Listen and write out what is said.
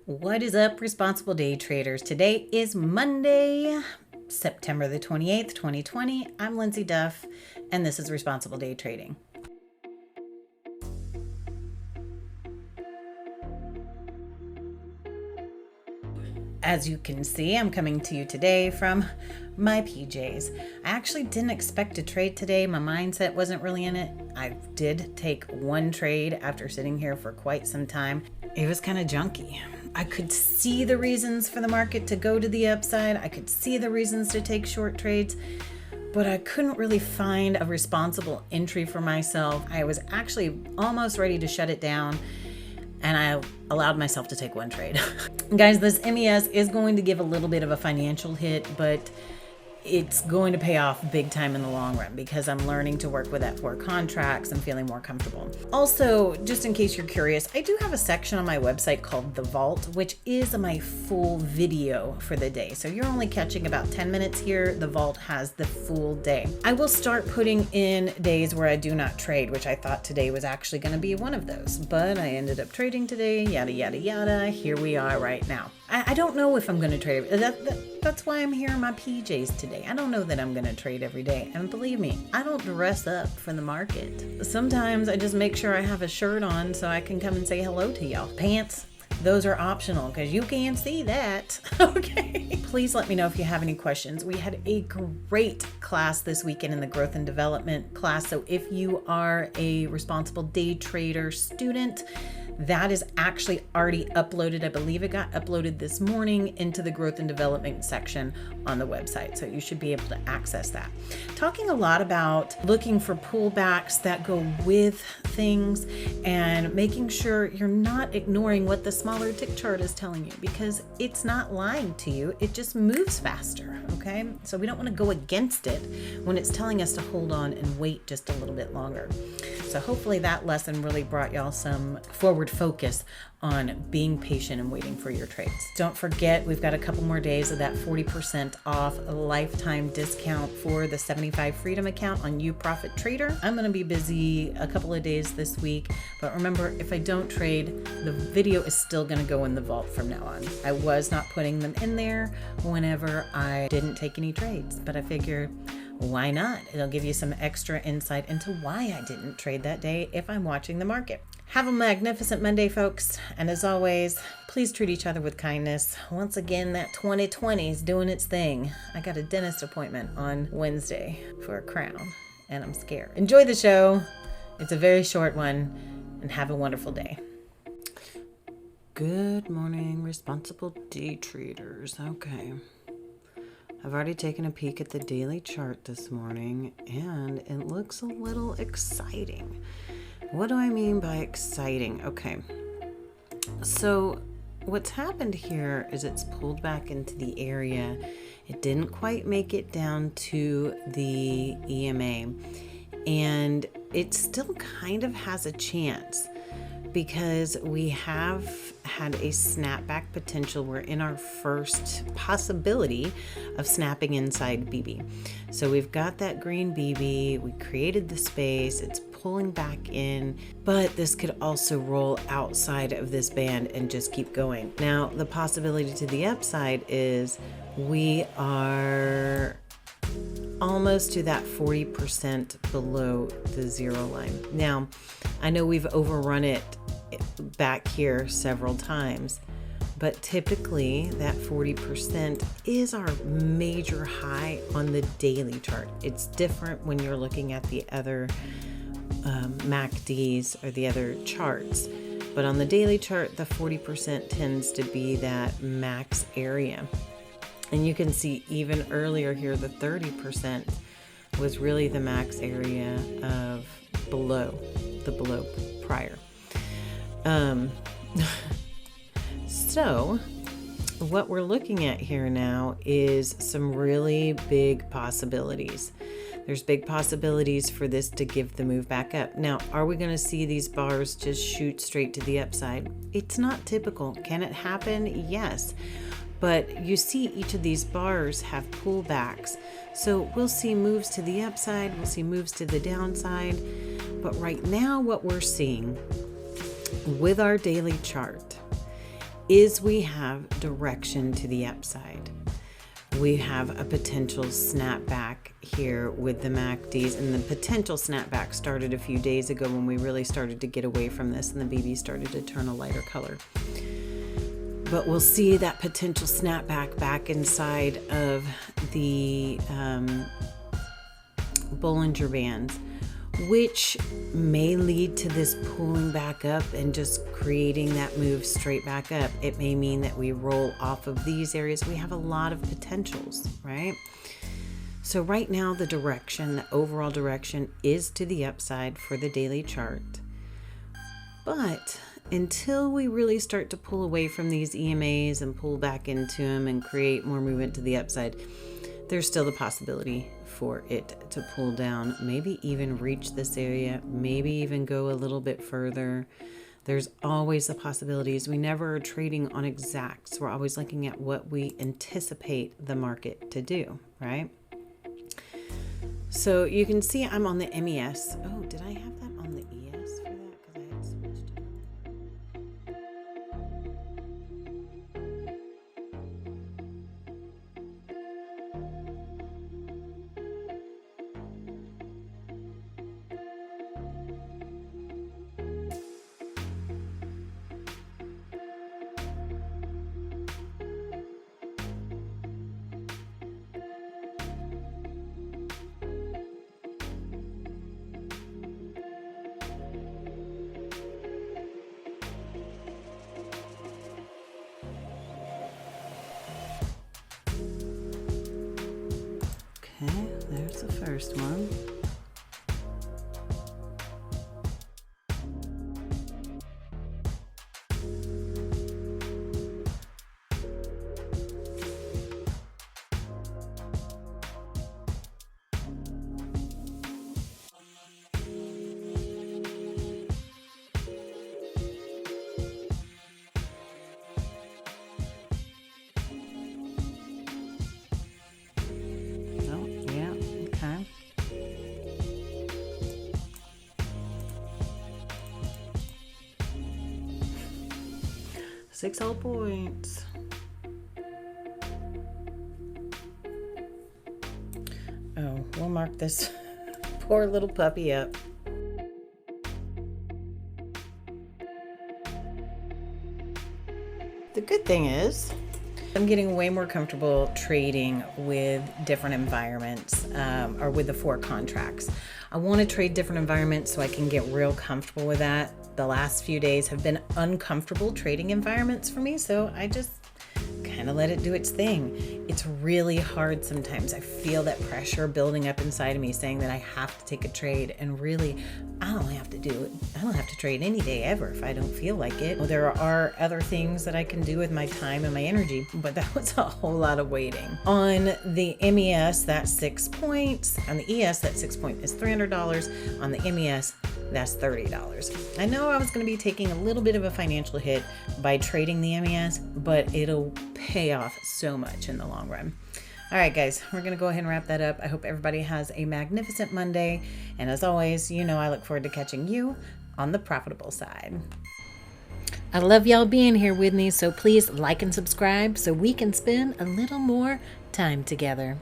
What is up, responsible day traders? Today is Monday, September the 28th, 2020. I'm Lindsay Duff, and this is Responsible Day Trading. As you can see, I'm coming to you today from my PJs. I actually didn't expect to trade today. My mindset wasn't really in it. I did take one trade after sitting here for quite some time. It was kind of junky. I could see the reasons for the market to go to the upside. I could see the reasons to take short trades, but I couldn't really find a responsible entry for myself. I was actually almost ready to shut it down, and I allowed myself to take one trade. Guys, this MES is going to give a little bit of a financial hit, but it's going to pay off big time in the long run because I'm learning to work with F4 contracts and feeling more comfortable. Also, just in case you're curious, I do have a section on my website called The Vault, which is my full video for the day. So you're only catching about 10 minutes here. The Vault has the full day. I will start putting in days where I do not trade, which I thought today was actually going to be one of those, but I ended up trading today, yada, yada, yada. Here we are right now. I don't know if I'm going to trade. That's why I'm here in my PJs today. I don't know that I'm going to trade every day. And believe me, I don't dress up for the market. Sometimes I just make sure I have a shirt on so I can come and say hello to y'all. Pants, those are optional because you can't see that. Okay. Please let me know if you have any questions. We had a great class this weekend in the growth and development class. So if you are a responsible day trader student, that is actually already uploaded. I believe it got uploaded this morning into the growth and development section on the website. So you should be able to access that. Talking a lot about looking for pullbacks that go with things and making sure you're not ignoring what the smaller tick chart is telling you, because it's not lying to you. It just moves faster. Okay. So we don't want to go against it when it's telling us to hold on and wait just a little bit longer. So hopefully that lesson really brought y'all some forward focus on being patient and waiting for your trades. Don't forget, we've got a couple more days of that 40% off lifetime discount for the 75 Freedom account on UProfit Trader. I'm going to be busy a couple of days this week, but remember, if I don't trade, the video is still going to go in the vault from now on. I was not putting them in there whenever I didn't take any trades, but I figured, why not? It'll give you some extra insight into why I didn't trade that day if I'm watching the market. Have a magnificent Monday, folks. And as always, please treat each other with kindness. Once again, that 2020 is doing its thing. I got a dentist appointment on Wednesday for a crown, and I'm scared. Enjoy the show. It's a very short one, and have a wonderful day. Good morning, responsible day traders. Okay. I've already taken a peek at the daily chart this morning, and it looks a little exciting. What do I mean by exciting? Okay, so what's happened here is it's pulled back into the area. It didn't quite make it down to the EMA, and it still kind of has a chance because we have had a snapback potential. We're in our first possibility of snapping inside BB. So we've got that green BB, we created the space, it's pulling back in, but this could also roll outside of this band and just keep going. Now, the possibility to the upside is we are almost to that 40% below the zero line. Now, I know we've overrun it back here several times, but typically that 40% is our major high on the daily chart. It's different when you're looking at the other MACDs or the other charts, but on the daily chart, the 40% tends to be that max area. And you can see even earlier here, the 30% was really the max area of below prior. So what we're looking at here now is some really big possibilities. There's big possibilities for this to give the move back up. Now, are we going to see these bars just shoot straight to the upside? It's not typical. Can it happen? Yes. But you see each of these bars have pullbacks. So we'll see moves to the upside, we'll see moves to the downside. But right now what we're seeing with our daily chart is we have direction to the upside. We have a potential snapback here with the MACDs, and the potential snapback started a few days ago when we really started to get away from this and the BB started to turn a lighter color. But we'll see that potential snapback back inside of the Bollinger Bands, which may lead to this pulling back up and just creating that move straight back up. It may mean that we roll off of these areas. We have a lot of potentials, right? So right now, the direction, the overall direction is to the upside for the daily chart. But until we really start to pull away from these EMAs and pull back into them and create more movement to the upside, there's still the possibility for it to pull down, maybe even reach this area, maybe even go a little bit further. There's always the possibilities. We never are trading on exacts. We're always looking at what we anticipate the market to do, right? So you can see I'm on the MES. Oh, did I have that on the ES for that? Because I had switched it Okay, there's the first one. Oh, yeah, okay. Six whole points. Oh, we'll mark this poor little puppy up. The good thing is I'm getting way more comfortable trading with different environments, or with the 4 contracts. I want to trade different environments so I can get real comfortable with that. The last few days have been uncomfortable trading environments for me, so I just kind of let it do its thing. It's really hard sometimes. I feel that pressure building up inside of me saying that I have to take a trade, and really I don't have to do it. I don't have to trade any day ever if I don't feel like it. Well, there are other things that I can do with my time and my energy, but that was a whole lot of waiting. On the MES, that's 6 points. On the ES, that 6 point is $300. On the MES, that's $30. I know I was going to be taking a little bit of a financial hit by trading the MES, but it'll pay off so much in the long run. All right, guys, we're going to go ahead and wrap that up. I hope everybody has a magnificent Monday. And as always, you know I look forward to catching you on the profitable side. I love y'all being here with me, so please like and subscribe so we can spend a little more time together.